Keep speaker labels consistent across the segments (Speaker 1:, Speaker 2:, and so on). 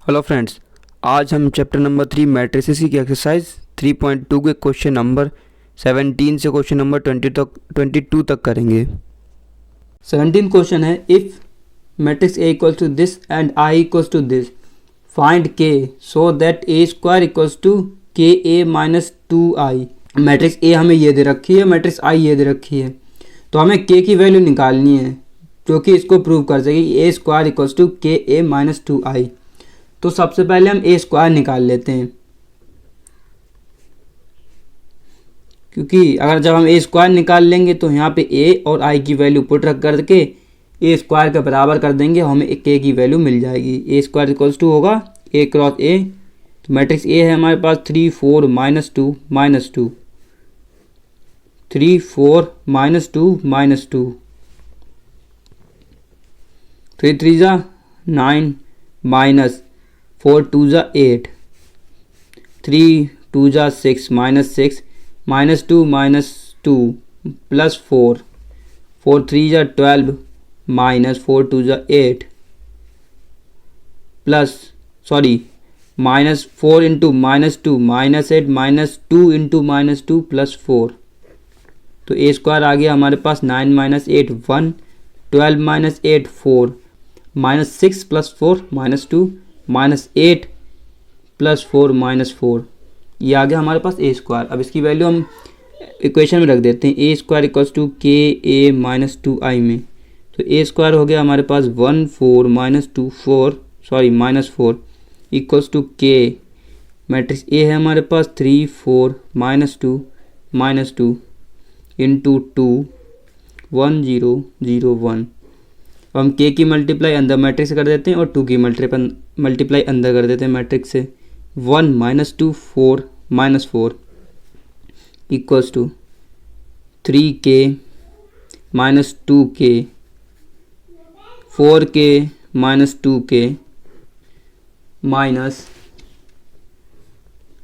Speaker 1: Hello friends, आज हम chapter number 3 matrices की एक्सरसाइज 3.2 के क्वेश्चन नंबर 17 से क्वेश्चन नंबर 22 तक करेंगे। 17 क्वेश्चन है, if matrix A equals to this and I equals to this, find K so that A square equals to K A minus 2i। Matrix A हमें ये दे रखी है, matrix आई ये दे रखी है, तो हमें के की वैल्यू निकालनी है जो कि इसको प्रूव कर सके ए square equals to K A minus 2i। तो सबसे पहले हम ए स्क्वायर निकाल लेते हैं, क्योंकि अगर जब हम ए स्क्वायर निकाल लेंगे तो यहाँ पे ए और आई की वैल्यू पुट रख करके ए स्क्वायर के बराबर कर देंगे, हमें के की वैल्यू मिल जाएगी। ए स्क्वायर इक्वल्स टू होगा ए क्रॉस ए, तो मैट्रिक्स ए है हमारे पास 3 4 -2 -2, 3 4 -2 -2, 3 3 जा 9 माइनस 4 2 जा 8, 3 2 जा 6 -6 -2 -2 प्लस 4 4 3 जा 12 माइनस 4 2 जा 8 plus minus 4 into -2 -8 -2 into -2 plus 4, तो ए स्क्वायर आ गया हमारे पास 9 -8 1, 12 -8 4, -6 प्लस 4 -2 -8 प्लस 4 -4, ये आ गया हमारे पास ए स्क्वायर। अब इसकी वैल्यू हम इक्वेशन में रख देते हैं, ए square equals to K A minus 2i में, तो ए स्क्वायर हो गया हमारे पास 1 4 -4 इक्वल्स टू के, मैट्रिक्स ए है हमारे पास 3 4 -2 इंटू 2 1 0 0 1। अब हम के की मल्टीप्लाई अंदर मैट्रिक्स से कर देते हैं और 2 की मल्टीप्लाई अंदर कर देते हैं मैट्रिक्स से। 1 -2 4 -4 equals to 3k -2k 4k -2k minus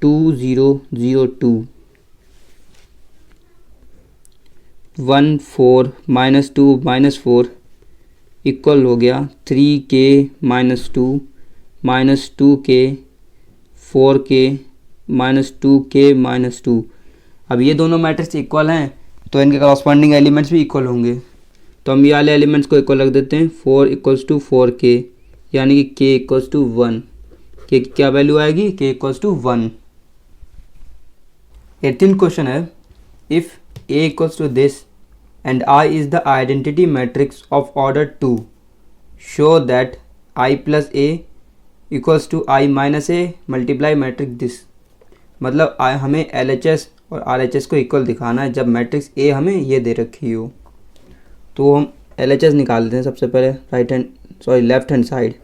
Speaker 1: 2 0 0 2 1 4 -2 -4 equal हो गया 3k -2 -2k 4k -2k -2। अब ये दोनों मैट्रिक्स इक्वल हैं तो इनके कॉरस्पॉन्डिंग एलिमेंट्स भी इक्वल होंगे, तो हम ये वाले एलिमेंट्स को इक्वल रख देते हैं। 4 इक्वल्स टू 4k यानी कि k इक्वल्स टू 1, के की क्या वैल्यू आएगी, k इक्वल्स टू 1। 18 क्वेश्चन है, if a equals to this and I is the identity matrix of order 2, show that I plus a equals to I minus a multiply matrix this। मतलब हमें LHS और RHS को equal दिखाना है जब matrix A हमें ये दे रखी हो। तो हम LHS निकाल देते हैं सबसे पहले left hand side.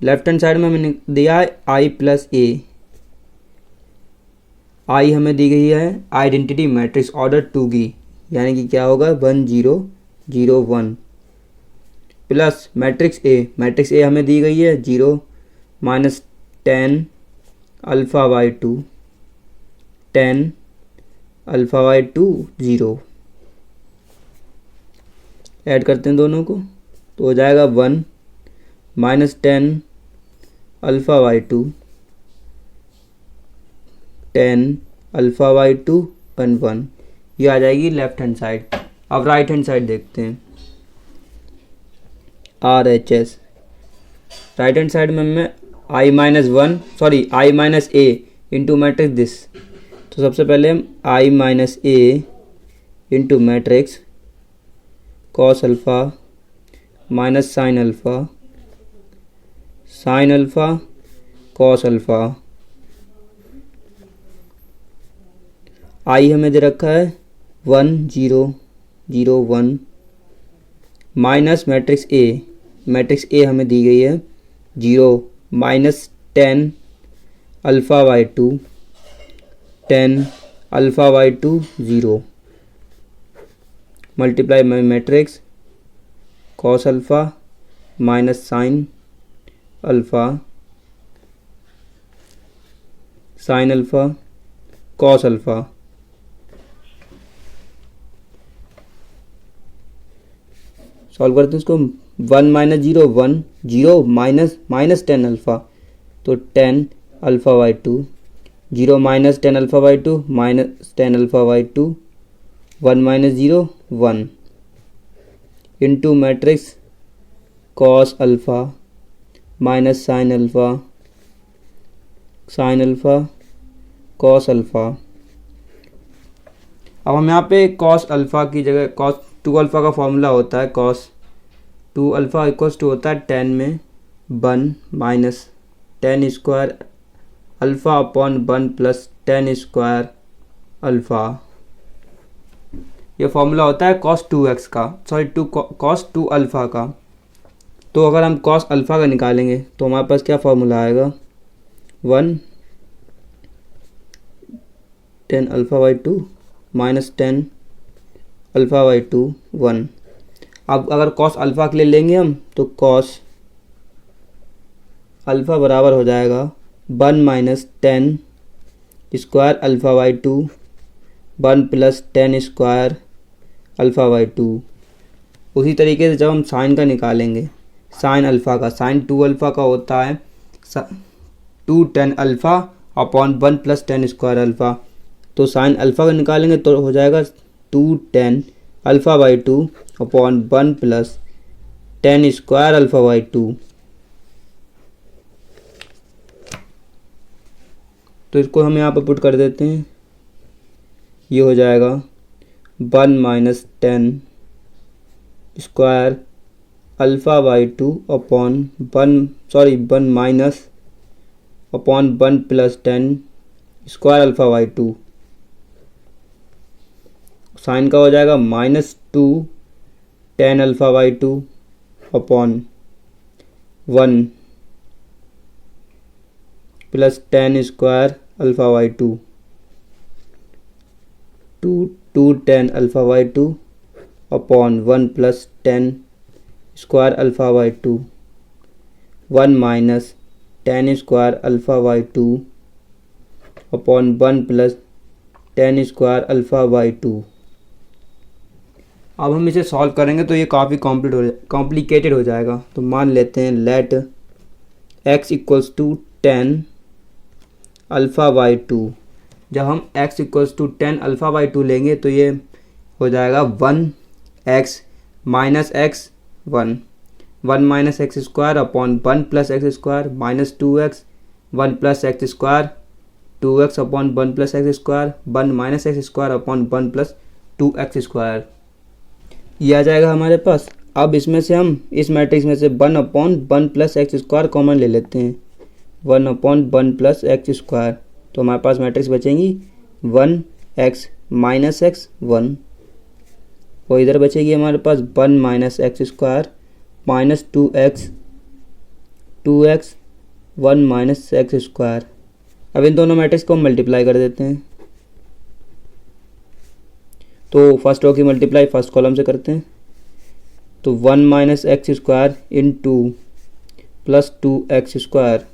Speaker 1: Left hand side में हमें दिया है I प्लस a, आई हमें दी गई है आइडेंटिटी मैट्रिक्स ऑर्डर 2 की, यानी कि क्या होगा 1 0 0 1 प्लस मैट्रिक्स ए हमें दी गई है 0 -10 alpha by 2 10 alpha by 2 0। Add करते हैं दोनों को तो हो जाएगा 1 -10 अल्फ़ा बाई 2 10 अल्फ़ा बाई 2 1 1, ये आ जाएगी लेफ्ट हैंड साइड। अब राइट हैंड साइड देखते हैं, RHS। राइट हैंड साइड में मैं I माइनस a इंटू मैट्रिक्स दिस, तो सबसे पहले हम I माइनस a into matrix cos alpha minus sine alpha cos alpha. I हमें दे रखा है 1 0 0 1 माइनस मैट्रिक्स ए हमें दी गई है 0 -10 alpha by 2 10 alpha by 2 0 multiply by matrix cos alpha minus sine alpha cos alpha. Solve करते हैं इसको, 1 माइनस 0 1, 0 माइनस माइनस 10 अल्फ़ा, तो 10 alpha by 2, 0 minus 10 alpha by 2 minus 10 alpha by 2, 1 minus 0 1 into matrix cos alpha minus sine alpha, sign alpha cos alpha. अब हम यहाँ पे cos alpha की जगह कॉस 2 अल्फ़ा का फॉर्मूला होता है कॉस 2 अल्फ़ा इक्वल्स टू होता है 10 में 1 minus 10 square alpha upon 1 plus 10 square alpha. ये फॉर्मूला होता है कॉस 2x का, सॉरी कॉस 2 अल्फ़ा का। तो अगर हम कॉस अल्फ़ा का निकालेंगे तो हमारे पास क्या फार्मूला आएगा, 1 10 alpha by 2 minus 10 alpha by 2 1। अब अगर कॉस अल्फ़ा के लिए लेंगे हम तो कॉस अल्फ़ा बराबर हो जाएगा 1 minus 10 square alpha by 2 1 plus 10 square alpha by 2। उसी तरीके से जब हम साइन का निकालेंगे, साइन अल्फ़ा का, साइन 2 अल्फ़ा का होता है 2 10 alpha upon 1 plus 10 square alpha. तो साइन अल्फ़ा का निकालेंगे तो हो जाएगा 2 10 alpha by 2 upon 1 plus 10 square alpha by 2। तो इसको हम यहाँ पर पुट कर देते हैं, ये हो जाएगा 1 minus 10 square alpha by 2 upon 1 minus upon 1 plus 10 square alpha by 2। Sine का हो जाएगा -2 10 alpha by 2 upon 1 plus 10 square alpha by 2, 2 10 alpha by 2 upon 1 plus 10 square alpha by 2, 1 minus 10 square alpha by 2 upon 1 plus 10 square alpha by 2। अब हम इसे solve करेंगे तो ये काफ़ी कॉम्प्लिकेटेड हो जाएगा। तो मान लेते हैं let x equals to 10 alpha by 2। जब हम x equals to 10 alpha by 2 लेंगे तो ये हो जाएगा 1x minus x 1 minus x square upon 1 plus x square minus 2x 1 plus x square 2x upon 1 plus x square 1 minus x square upon 1 plus 2x square. ये आ जाएगा हमारे पास। अब इसमें से हम इस मैट्रिक्स में से 1 upon 1 plus x square common ले लेते हैं, 1 अपॉन 1 प्लस एक्स स्क्वायर। तो हमारे पास मैट्रिक्स बचेंगी 1x माइनस एक्स 1 और इधर बचेगी हमारे पास 1 minus x square minus 2x 1 minus x square. अब इन दोनों मैट्रिक्स को हम मल्टीप्लाई कर देते हैं। तो फर्स्ट रो की मल्टीप्लाई फर्स्ट कॉलम से करते हैं, तो 1 minus x square into plus 2x square.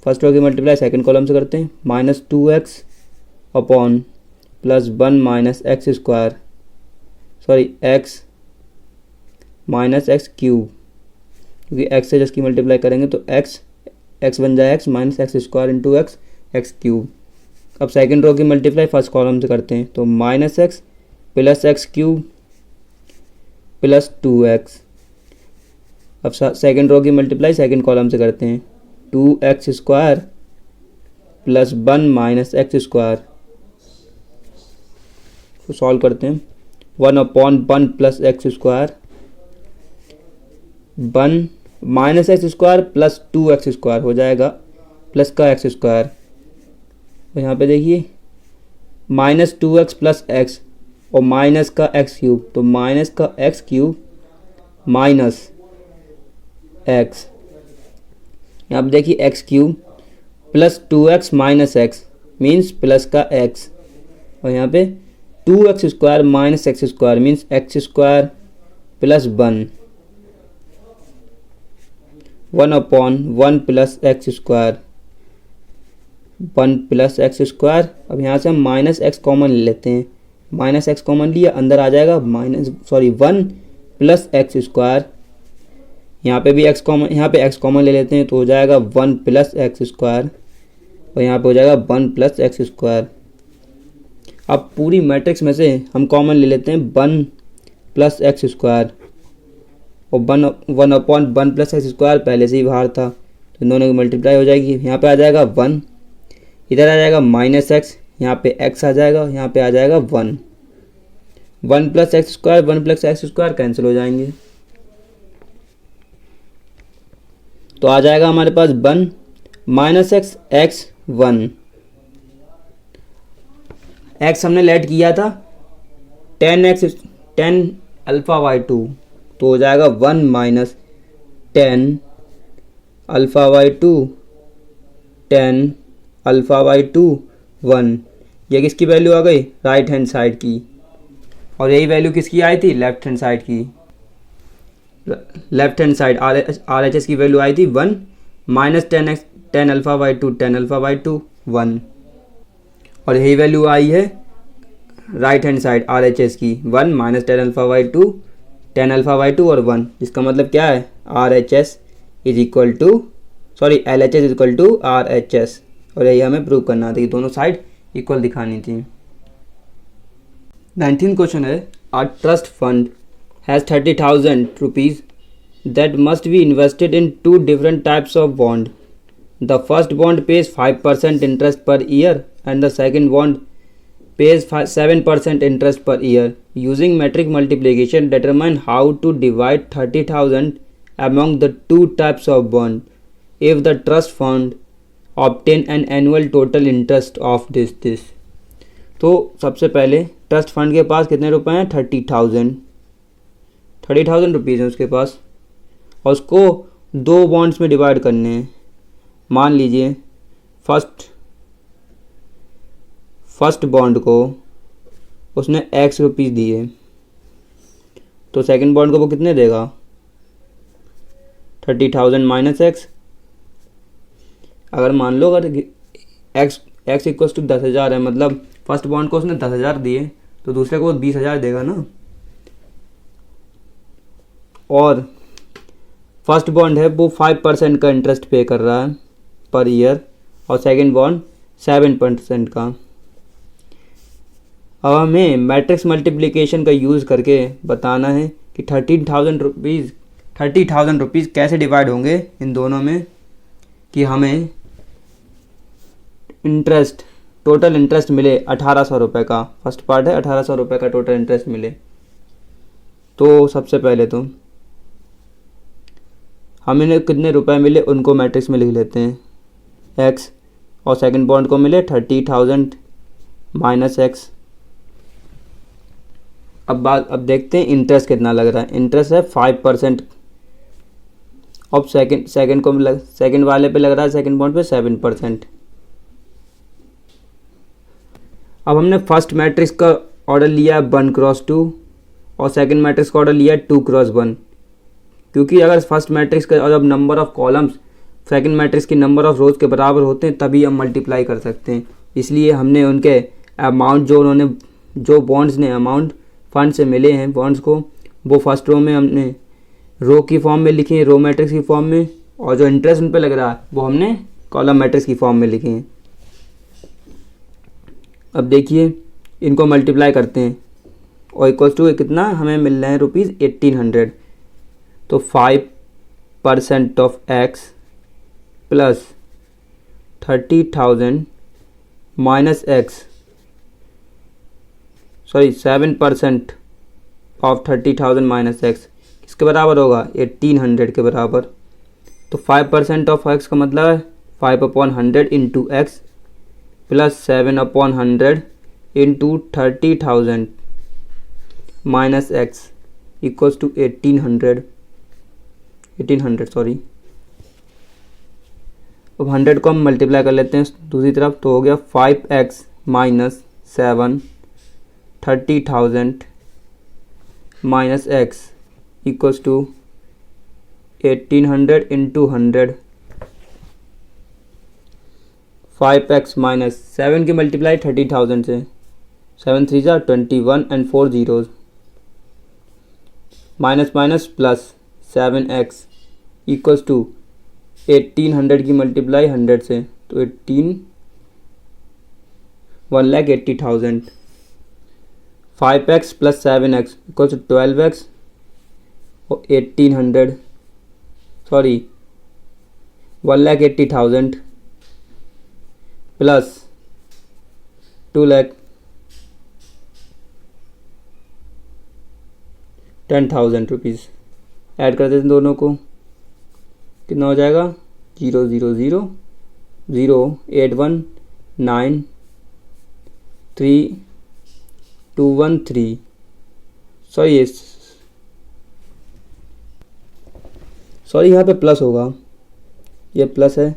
Speaker 1: First row की मल्टीप्लाई सेकंड कॉलम से करते हैं, minus 2x upon plus 1 minus x square, sorry x minus x cube, क्योंकि x से जिसकी मल्टीप्लाई करेंगे तो x बन जाए x minus x square into x cube. अब सेकंड रो की मल्टीप्लाई फर्स्ट कॉलम से करते हैं, तो minus x plus x cube plus 2x। अब सेकंड रो की मल्टीप्लाई सेकंड कॉलम से करते हैं, 2x square plus 1 minus x square. तो सॉल्व करते हैं, 1 upon 1 plus x square 1 minus x square plus 2x square हो जाएगा प्लस का एक्स स्क्वायर। तो यहाँ पे देखिए माइनस 2x प्लस एक्स और माइनस का एक्स क्यूब, तो माइनस का एक्स क्यूब माइनस एक्स। यहाँ पे देखिए x cube plus 2x minus x means plus का एक्स, और यहाँ पे 2x square minus x square means x square plus 1 upon 1 plus x square 1 plus x square. अब यहाँ से हम माइनस एक्स कॉमन ले लेते हैं, माइनस एक्स कॉमन लिया, अंदर आ जाएगा 1 प्लस एक्स स्क्वायर, यहाँ पे भी एक्स कॉमन, यहाँ पे एक्स कॉमन ले लेते हैं तो हो जाएगा 1 प्लस एक्स स्क्वायर और यहाँ पे हो जाएगा 1 प्लस एक्स स्क्वायर। अब पूरी मैट्रिक्स में से हम कॉमन ले लेते हैं 1 प्लस एक्स स्क्वायर और 1 प्लस एक्स स्क्वायर पहले से ही बाहर था तो दोनों की मल्टीप्लाई हो जाएगी। यहाँ पे आ जाएगा 1, इधर आ जाएगा माइनस एक्स, यहाँ पे एक्स आ जाएगा, यहाँ पे आ जाएगा 1 plus x square 1 plus x square cancel हो जाएंगे तो आ जाएगा हमारे पास 1 माइनस एक्स एक्स 1। एक्स हमने लेट किया था 10 अल्फ़ा वाई 2 तो हो जाएगा 1 minus 10 alpha by 2 10 alpha by 2 1। ये किसकी वैल्यू आ गई? राइट हैंड साइड की। और यही वैल्यू किसकी आई थी? लेफ्ट हैंड साइड की। Left hand side R H S की वैल्यू आई थी 1 minus 10 alpha by 2 10 alpha by 2 1। और यही वैल्यू आई है right hand side R H S की 1 minus 10 alpha by 2 10 alpha by 2 और 1। इसका मतलब क्या है? R H S is equal to L H S is equal to are H S. और यही हमें प्रूव करना था कि दोनों साइड इक्वल दिखानी थी। 19th क्वेश्चन है, R trust fund has 30,000 rupees that must be invested in 2 different types of bond. The first bond pays 5% interest per year and the second bond pays 7% interest per year. Using metric multiplication, determine how to divide 30,000 among the 2 types of bond. If the trust fund obtain an annual total interest of this. तो सबसे पहले trust fund के पास कितने रुपए हैं? 30,000 rupees है उसके पास और उसको 2 बॉन्ड्स में डिवाइड करने हैं। मान लीजिए फर्स्ट बॉन्ड को उसने एक्स रुपीज़ दिए तो सेकंड बॉन्ड को वो कितने देगा? 30,000 माइनस एक्स। अगर मान लो अगर एक्स इक्वल टू 10,000 है, मतलब फर्स्ट बॉन्ड को उसने 10,000 दिए तो दूसरे को 20,000 देगा ना। और फर्स्ट बॉन्ड है वो 5% का इंटरेस्ट पे कर रहा है पर ईयर और सेकंड बॉन्ड 7% का। अब हमें मैट्रिक्स मल्टीप्लिकेशन का यूज़ करके बताना है कि 30,000 रुपीज़ कैसे डिवाइड होंगे इन दोनों में कि हमें टोटल इंटरेस्ट मिले 1,800 रुपये का। फर्स्ट पार्ट है 1,800 रुपये का टोटल इंटरेस्ट मिले। तो सबसे पहले तो हमें कितने रुपए मिले उनको मैट्रिक्स में लिख लेते हैं एक्स और सेकंड बॉन्ड को मिले 30,000 माइनस एक्स। अब देखते हैं इंटरेस्ट कितना लग रहा है। इंटरेस्ट है 5%। अब सेकंड वाले पे लग रहा है सेकंड बॉन्ड पे 7%। अब हमने फर्स्ट मैट्रिक्स का ऑर्डर लिया 1x2 और सेकंड मैट्रिक्स का ऑर्डर लिया 2x1, क्योंकि अगर फर्स्ट मैट्रिक्स का जब number of columns second matrix की नंबर ऑफ रोज के बराबर होते हैं तभी हम मल्टीप्लाई कर सकते हैं। इसलिए हमने उनके अमाउंट जो बॉन्ड्स ने अमाउंट फंड से मिले हैं बॉन्ड्स को वो फर्स्ट रो में हमने रो की फॉर्म में लिखे हैं, रो मैट्रिक्स की फॉर्म में, और जो इंटरेस्ट उन पर लग रहा है वो हमने कॉलम मैट्रिक्स की फॉर्म में लिखे हैं। अब देखिए इनको मल्टीप्लाई करते हैं और इक्वल टू कितना हमें मिल रहे हैं रुपीज़ 1,800। तो 5% of x plus 30,000 minus x 7% of 30,000 minus x किसके बराबर होगा? 1,800 के बराबर। तो 5% ऑफ एक्स का मतलब है 5/100 into x plus 7/100 into 30,000 minus x equals to 1800 अब 100 को हम मल्टीप्लाई कर लेते हैं दूसरी तरफ तो हो गया 5x minus 7 30,000 minus x equals to 1,800 into 100। 5x minus 7 की मल्टीप्लाई 30,000 से 7 3 जा 21 and 4 zeros minus minus plus 7x equals to 1800 की मल्टीप्लाई 100 से, तो 1,80,000। 5x plus 7x equals to 12x और 1,80,000 प्लस 2,10,000 रुपीज़। ऐड कर देते हैं दोनों को, कितना हो जाएगा 0,0,0,0,819,3,213। सॉरी यहाँ पे प्लस होगा, ये प्लस है,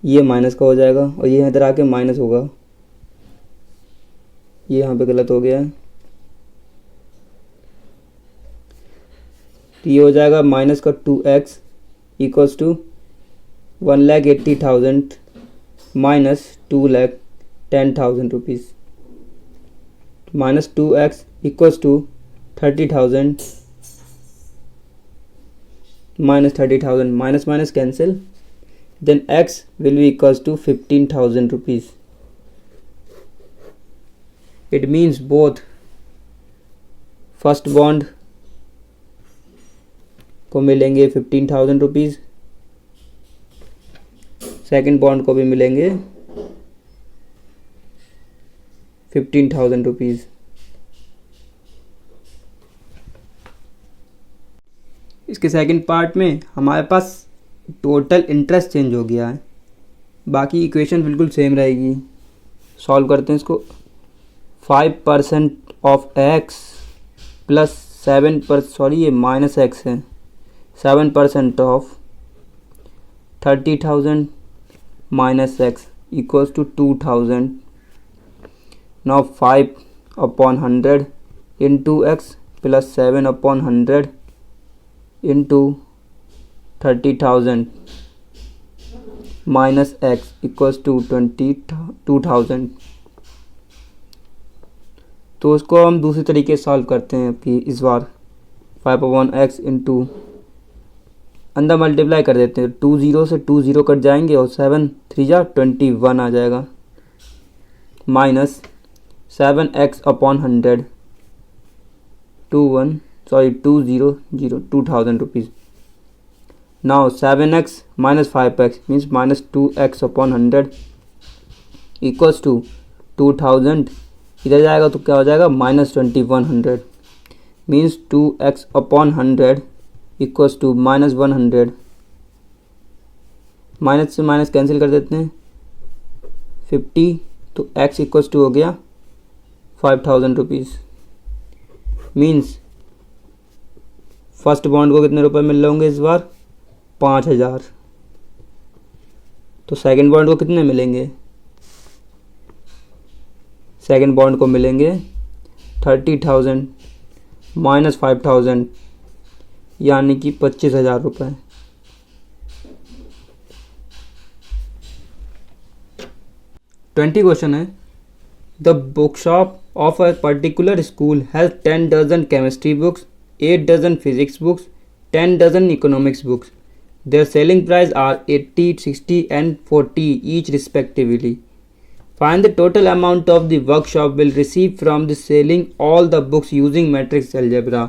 Speaker 1: ये माइनस का हो जाएगा और ये इधर आके माइनस होगा, ये यहाँ पे गलत हो गया है। तो ये हो जाएगा माइनस का 2x equals to 1,80,000 minus 2,10,000 rupees. Minus 2x equals to 30,000 minus 30,000, minus minus cancel, then x will be equals to 15,000 rupees. It means both first bond को मिलेंगे 15,000 रुपीज़, सेकेंड बॉन्ड को भी मिलेंगे 15,000 रुपीज़। इसके सेकंड पार्ट में हमारे पास total interest change हो गया है, बाकी इक्वेशन बिल्कुल सेम रहेगी। सॉल्व करते हैं इसको। 5% ऑफ x प्लस 7%, ये माइनस x है, 7% of 30,000 minus x equals to 2,000। Now 5/100 into x plus 7/100 into 30,000 minus x equals to 22,000। तो उसको हम दूसरी तरीके से सॉल्व करते हैं कि इस बार 5/1x इंटू अंदर मल्टीप्लाई कर देते हैं, 2 0 से 2 0 कट जाएंगे और 7 3 जा 21 आ जाएगा, minus 7x/100 2,000 rupees. Now 7x minus 5x means minus 2x/100 equals to 2,000, इधर जाएगा तो क्या हो जाएगा minus 2,100 means 2x/100 equals to minus 100। Minus से माइनस कैंसिल कर देते हैं, 50, तो x इक्वल्स टू हो गया 5,000 रुपीज़। मीन्स फर्स्ट बॉन्ड को कितने रुपए मिल रहे होंगे इस बार 5,000, तो सेकंड बॉन्ड को कितने मिलेंगे, सेकंड बॉन्ड को मिलेंगे 30,000 माइनस 5,000 यानी कि 25,000 रुपये। क्वेश्चन है, the book shop of a particular school has 10 dozen chemistry books, 8 dozen physics books, 10 dozen economics books. Their selling price are 80, 60 and 40 each respectively. Find the total amount of the workshop will receive from the selling all the books using matrix algebra.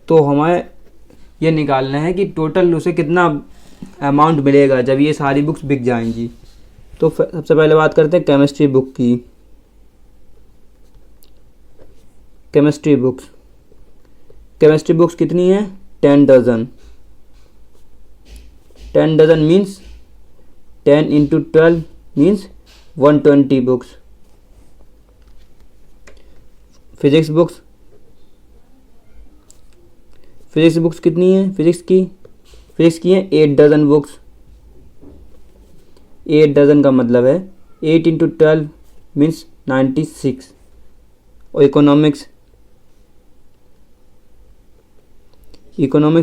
Speaker 1: तो हमें ये निकालना है कि total उसे कितना amount मिलेगा जब ये सारी बुक्स बिक जाएंगी. तो सबसे पहले बात करते हैं केमिस्ट्री बुक की. केमिस्ट्री बुक्स कितनी है 10 dozen. 10 dozen means 10 into 12 means 120 books. Physics books कितनी है फिजिक्स की है 8 डजन बुक्स. 8 डजन का मतलब है 8 इंटू 12 मीन्स 96. और इकोनॉमिक्स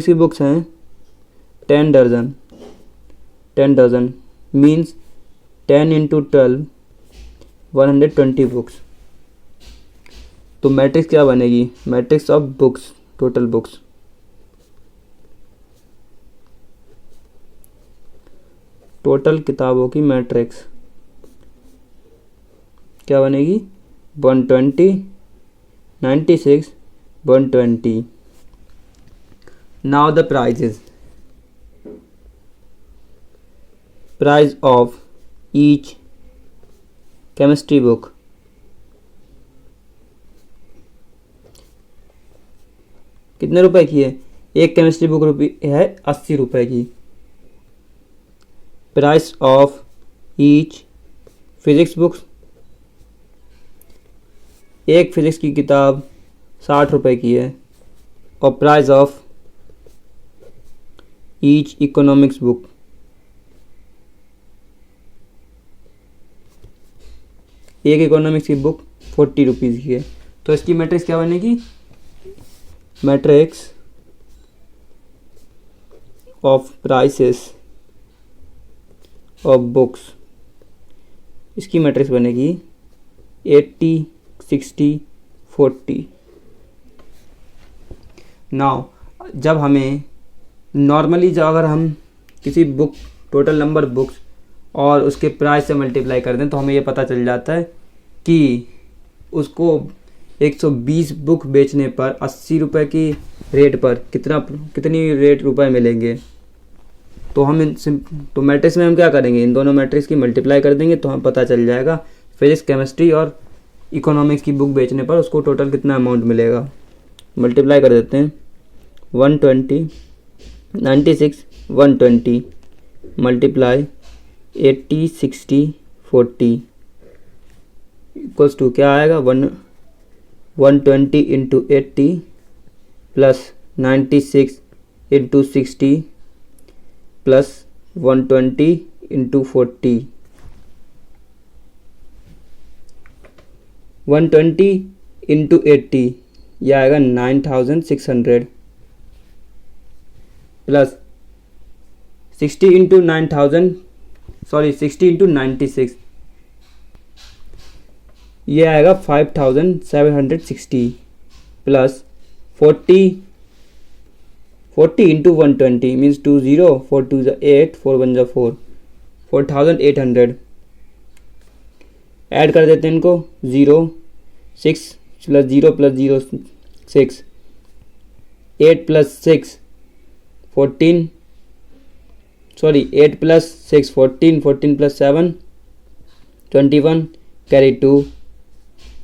Speaker 1: की बुक्स हैं 10 डजन मीन्स 10 इंटू 12 120 बुक्स. तो मैट्रिक्स क्या बनेगी, matrix of books total books. Total किताबों की मैट्रिक्स क्या बनेगी? 120, 96, 120। Now the prices. Price of each chemistry book. कितने रुपए की है? एक केमिस्ट्री बुक है 80 रुपए की। Price of each physics books. एक फिजिक्स की किताब 60 रुपए की है। और price of each economics book. एक इकोनॉमिक्स की बुक 40 रुपीज़ की है। तो इसकी मैट्रिक्स क्या बनेगी? Matrix of prices of books, इसकी मैट्रिक्स बनेगी 80, 60, 40। नाउ जब हमें नॉर्मली अगर हम किसी बुक टोटल नंबर बुक्स और उसके प्राइस से मल्टीप्लाई कर दें तो हमें ये पता चल जाता है कि उसको 120 बुक बेचने पर 80 रुपये की रेट पर कितनी रेट रुपए मिलेंगे। तो हम तो मैट्रिक्स में हम क्या करेंगे? इन दोनों मैट्रिक्स की मल्टीप्लाई कर देंगे तो हमें पता चल जाएगा फिजिक्स, केमिस्ट्री और इकोनॉमिक्स की बुक बेचने पर उसको टोटल कितना अमाउंट मिलेगा। मल्टीप्लाई कर देते हैं। 120, 96, 120 मल्टीप्लाई 80, 60, 40 इक्वल्स टू क्या आएगा? 120 into 80 plus 96 into 60 plus 120 into 40। 120 into 80 यह आएगा 9600 प्लस 60 इंटू 96 ये आएगा 5760 प्लस 40 इंटू 120 मीन्स 20, 4 2 8, 4 1 4, 4800। ऐड कर देते हैं इनको। 0 6 plus 0 plus 0 6, 8 plus 6 14, 8 plus 6 14, 14 plus 7 21, carry 2,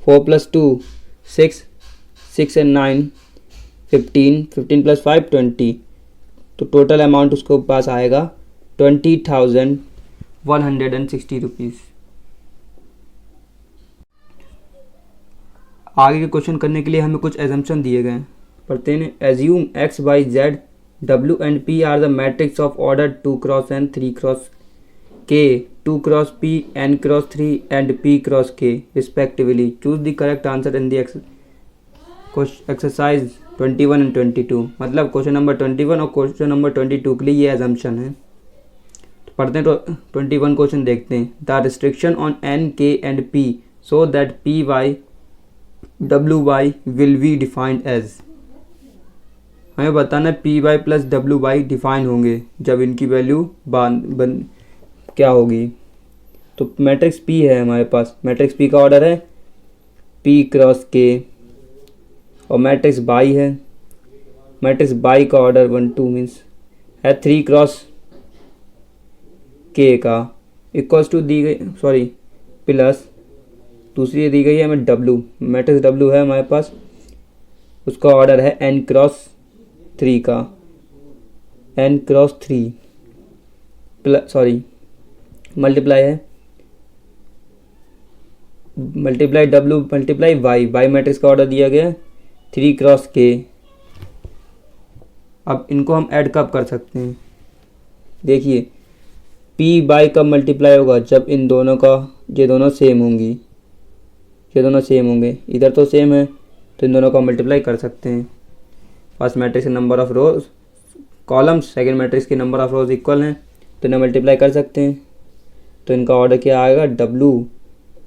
Speaker 1: 4 plus 2 6, 6 and 9 15, 15 plus 5 20। तो टोटल अमाउंट उसको पास आएगा 20,160 रुपीज़। आगे के क्वेश्चन करने के लिए हमें कुछ एजम्पशन दिए गए हैं। पढ़ते हैं। Assume x, y, z, w and p are the matrix of order 2 cross n, 3 cross k, 2 cross p, n cross 3 and p cross k respectively. Choose the correct answer in the exercise 21 and 22। मतलब question number 21 और question number 22 के लिए ये assumption है। तो पढ़ते हैं। तो 21 क्वेश्चन देखते हैं। The restriction on n, k and p so that p, y, w, y will be defined as. हमें बताना है P Y plus W Y define होंगे जब इनकी वैल्यू क्या होगी। तो मैट्रिक्स पी है हमारे पास। मैट्रिक्स पी का ऑर्डर है पी क्रॉस के और मैट्रिक्स बाई है। मैट्रिक्स बाई का ऑर्डर 1 2 मीन्स है 3 क्रॉस के का इक्वल्स टू दी गई प्लस दूसरी दी गई है हमें डब्ल्यू। मैट्रिक्स डब्ल्यू है हमारे पास, उसका ऑर्डर है n क्रॉस 3 का। n क्रॉस 3 मल्टीप्लाई है multiply W multiply Y matrix का ऑर्डर दिया गया 3 क्रॉस के। अब इनको हम ऐड कब कर सकते हैं? देखिए पी बाई कब मल्टीप्लाई होगा? जब इन दोनों का ये दोनों सेम होंगी। ये दोनों सेम होंगे, इधर तो सेम है तो इन दोनों का मल्टीप्लाई कर सकते हैं। फर्स्ट मैट्रिक्स के number of rose columns, second matrix के नंबर ऑफ रोज इक्वल हैं तो इन्हें मल्टीप्लाई कर सकते हैं। तो इनका ऑर्डर क्या आएगा? डब्ल्यू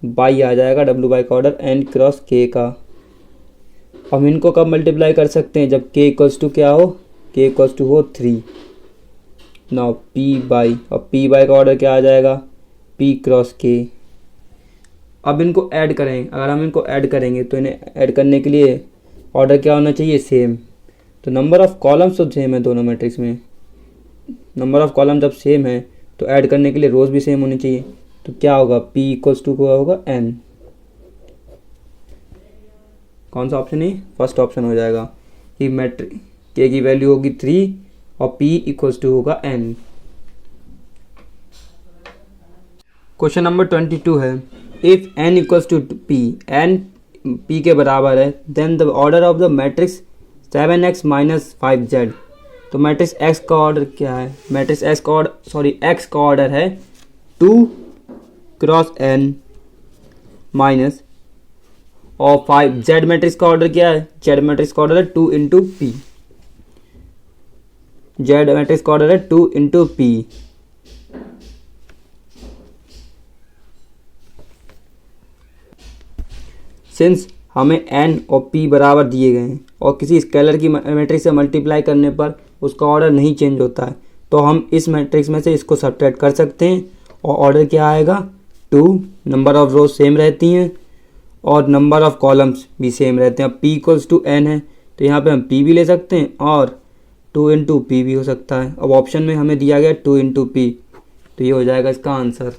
Speaker 1: बाई आ जाएगा। डब्ल्यू बाई का ऑर्डर n क्रॉस के का हम इनको कब मल्टीप्लाई कर सकते हैं, जब k इक्वल्स टू क्या हो, k इक्वल्स टू हो 3। नाउ p बाई, और p बाई का ऑर्डर क्या आ जाएगा, p क्रॉस k। अब इनको ऐड करें, अगर हम इनको ऐड करेंगे तो इन्हें ऐड करने के लिए ऑर्डर क्या होना चाहिए, सेम। तो नंबर ऑफ़ कॉलम्स तो सेम है दोनों मैट्रिक्स में, नंबर ऑफ़ कॉलम जब सेम है तो ऐड करने के लिए रोज भी सेम होनी चाहिए। तो क्या होगा, p इक्वल्स टू क्या होगा, n। कौन सा ऑप्शन है, फर्स्ट ऑप्शन हो जाएगा कि मैट्रिक k की वैल्यू होगी 3 और p इक्वल्स टू होगा n। क्वेश्चन नंबर 22 है, if n equals to p, n p के बराबर है, then the order of the matrix 7x minus 5z। तो मैट्रिक्स x का ऑर्डर क्या है, मैट्रिक्स x का ऑर्डर x का ऑर्डर है 2 क्रॉस n माइनस, और 5 z मैट्रिक्स का ऑर्डर क्या है, z मैट्रिक्स का ऑर्डर है 2 इंटू पी, z मैट्रिक्स का ऑर्डर है 2 इंटू पी। सिंस हमें n और p बराबर दिए गए हैं और किसी स्केलर की मैट्रिक्स से मल्टीप्लाई करने पर उसका ऑर्डर नहीं चेंज होता है, तो हम इस मैट्रिक्स में से इसको सब्ट्रैक्ट कर सकते हैं और ऑर्डर क्या आएगा 2। नंबर ऑफ रोज सेम रहती हैं और नंबर ऑफ कॉलम्स भी सेम रहते हैं। अब p इक्वल्स टू n है तो यहाँ पे हम p भी ले सकते हैं और 2 इंटू पी भी हो सकता है। अब ऑप्शन में हमें दिया गया 2 इंटू पी, तो ये हो जाएगा इसका आंसर।